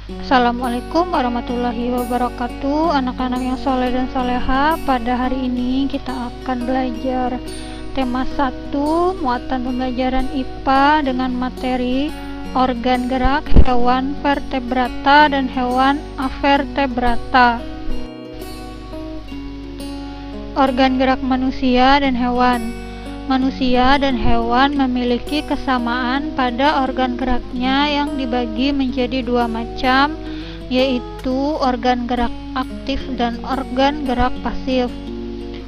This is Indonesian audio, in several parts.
Assalamualaikum warahmatullahi wabarakatuh. Anak-anak yang soleh dan soleha, pada hari ini kita akan belajar tema 1 muatan pembelajaran IPA dengan materi organ gerak hewan vertebrata dan hewan avertebrata. Organ gerak manusia dan hewan. Manusia dan hewan memiliki kesamaan pada organ geraknya yang dibagi menjadi dua macam, yaitu organ gerak aktif dan organ gerak pasif.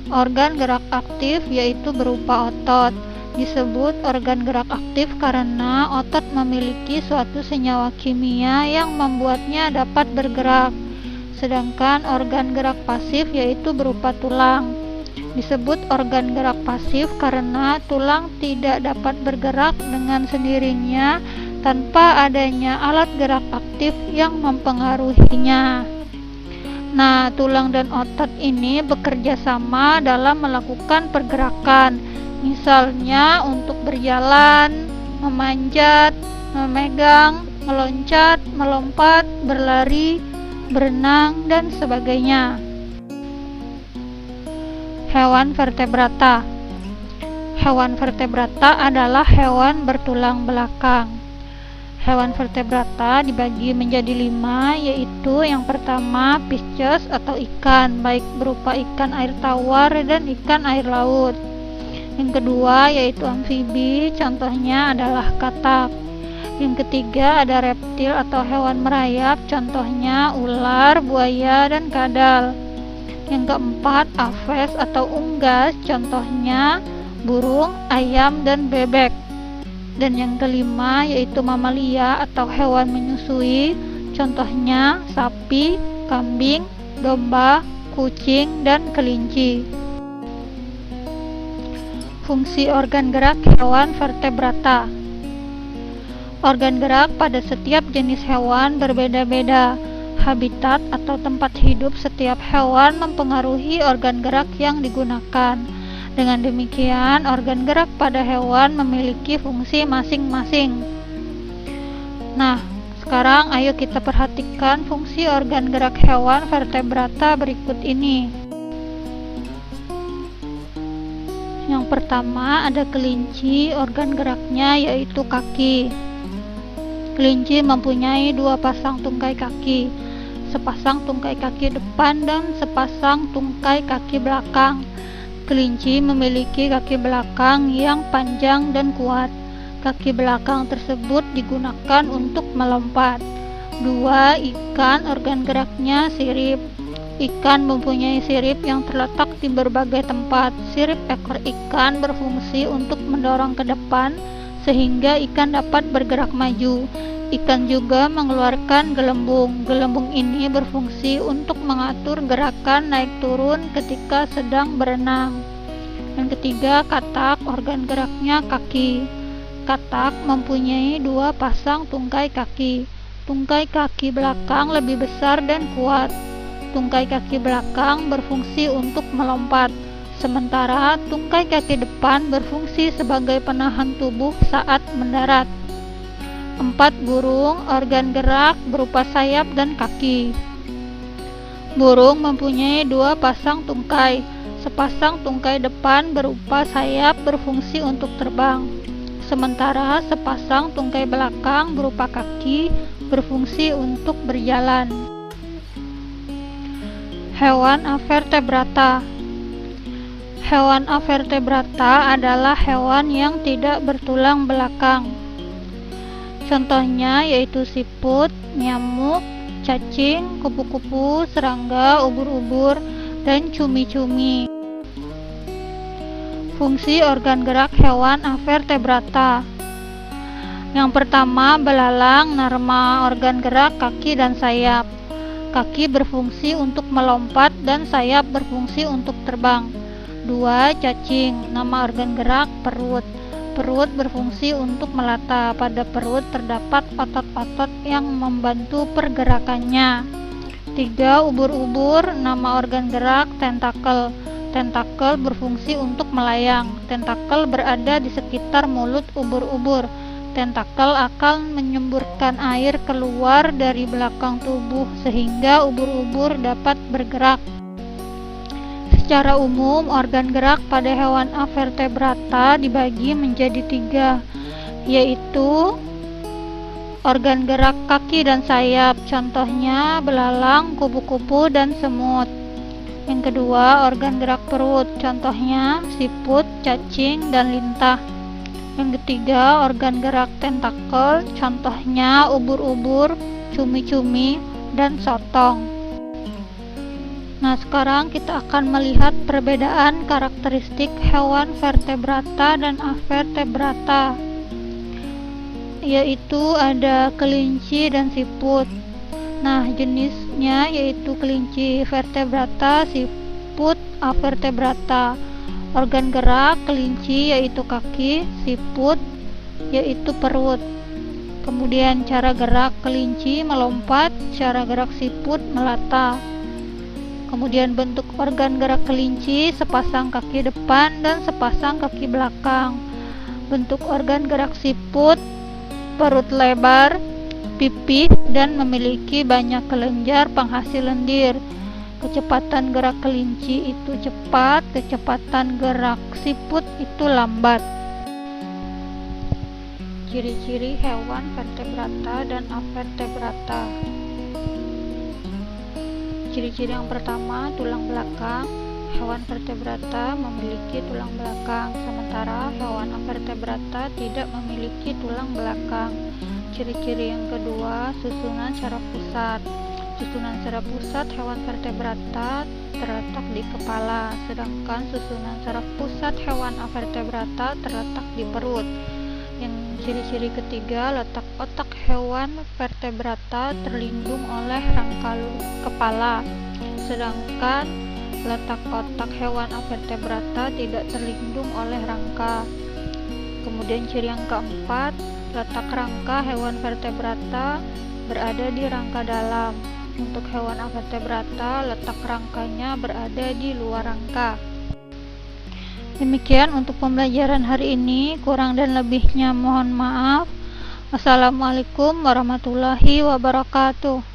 Organ gerak aktif yaitu berupa otot. Disebut organ gerak aktif karena otot memiliki suatu senyawa kimia yang membuatnya dapat bergerak. Sedangkan organ gerak pasif yaitu berupa tulang. Disebut organ gerak pasif karena tulang tidak dapat bergerak dengan sendirinya tanpa adanya alat gerak aktif yang mempengaruhinya. Nah, tulang dan otot ini bekerja sama dalam melakukan pergerakan, misalnya untuk berjalan, memanjat, memegang, meloncat, melompat, berlari, berenang, dan sebagainya. Hewan vertebrata. Hewan vertebrata adalah hewan bertulang belakang. Hewan vertebrata dibagi menjadi 5, yaitu yang pertama Pisces atau ikan, baik berupa ikan air tawar dan ikan air laut. Yang kedua yaitu amfibi, contohnya adalah katak. Yang ketiga ada reptil atau hewan merayap, contohnya ular, buaya, dan kadal. Yang keempat aves atau unggas, contohnya burung, ayam, dan bebek. Dan yang kelima yaitu mamalia atau hewan menyusui, contohnya sapi, kambing, domba, kucing, dan kelinci. Fungsi organ gerak hewan vertebrata. Organ gerak pada setiap jenis hewan berbeda-beda. Habitat atau tempat hidup setiap hewan mempengaruhi organ gerak yang digunakan. Dengan demikian, organ gerak pada hewan memiliki fungsi masing-masing. Nah, sekarang ayo kita perhatikan fungsi organ gerak hewan vertebrata berikut ini. Yang pertama ada kelinci, organ geraknya yaitu kaki. Kelinci mempunyai 2 pasang tungkai kaki, sepasang tungkai kaki depan dan sepasang tungkai kaki belakang. Kelinci memiliki kaki belakang yang panjang dan kuat. Kaki belakang tersebut digunakan untuk melompat. 2. Ikan, organ geraknya sirip. Ikan mempunyai sirip yang terletak di berbagai tempat. Sirip ekor ikan berfungsi untuk mendorong ke depan sehingga ikan dapat bergerak maju. Ikan juga mengeluarkan gelembung. Gelembung ini berfungsi untuk mengatur gerakan naik turun ketika sedang berenang. Yang ketiga, katak, organ geraknya kaki. Katak mempunyai 2 pasang tungkai kaki. Tungkai kaki belakang lebih besar dan kuat. Tungkai kaki belakang berfungsi untuk melompat, sementara tungkai kaki depan berfungsi sebagai penahan tubuh saat mendarat. 4. Burung, organ gerak berupa sayap dan kaki. Burung mempunyai 2 pasang tungkai. Sepasang tungkai depan berupa sayap berfungsi untuk terbang, sementara sepasang tungkai belakang berupa kaki berfungsi untuk berjalan. Hewan avertebrata. Hewan avertebrata adalah hewan yang tidak bertulang belakang. Contohnya yaitu siput, nyamuk, cacing, kupu-kupu, serangga, ubur-ubur, dan cumi-cumi. Fungsi organ gerak hewan avertebrata. Yang pertama, belalang, narma, organ gerak kaki dan sayap. Kaki berfungsi untuk melompat dan sayap berfungsi untuk terbang. 2. Cacing, nama organ gerak perut. Perut berfungsi untuk melata. Pada perut terdapat otot-otot yang membantu pergerakannya. 3. Ubur-ubur, nama organ gerak tentakel. Tentakel berfungsi untuk melayang. Tentakel berada di sekitar mulut ubur-ubur. Tentakel akan menyemburkan air keluar dari belakang tubuh sehingga ubur-ubur dapat bergerak. Secara umum, organ gerak pada hewan avertebrata dibagi menjadi 3, yaitu organ gerak kaki dan sayap, contohnya belalang, kupu-kupu, dan semut. Yang kedua, organ gerak perut, contohnya siput, cacing, dan lintah. Yang ketiga, organ gerak tentakel, contohnya ubur-ubur, cumi-cumi, dan sotong. Nah, sekarang kita akan melihat perbedaan karakteristik hewan vertebrata dan avertebrata, yaitu ada kelinci dan siput. Nah, jenisnya yaitu kelinci vertebrata, siput avertebrata. Organ gerak kelinci yaitu kaki, siput yaitu perut. Kemudian cara gerak kelinci melompat, cara gerak siput melata. Kemudian bentuk organ gerak kelinci sepasang kaki depan dan sepasang kaki belakang. Bentuk organ gerak siput perut lebar, pipih, dan memiliki banyak kelenjar penghasil lendir. Kecepatan gerak kelinci itu cepat, kecepatan gerak siput itu lambat. Ciri-ciri hewan vertebrata dan avertebrata. Ciri-ciri yang pertama, tulang belakang. Hewan vertebrata memiliki tulang belakang, sementara hewan avertebrata tidak memiliki tulang belakang. Ciri-ciri yang kedua, susunan saraf pusat. Susunan saraf pusat hewan vertebrata terletak di kepala, sedangkan susunan saraf pusat hewan avertebrata terletak di perut. Yang ciri-ciri ketiga, letak otak hewan vertebrata terlindung oleh rangka kepala, sedangkan letak otak hewan avertebrata tidak terlindung oleh rangka. Kemudian ciri yang keempat, letak rangka hewan vertebrata berada di rangka dalam. Untuk hewan avertebrata, letak rangkanya berada di luar rangka. Demikian untuk pembelajaran hari ini, kurang dan lebihnya mohon maaf. Wassalamualaikum warahmatullahi wabarakatuh.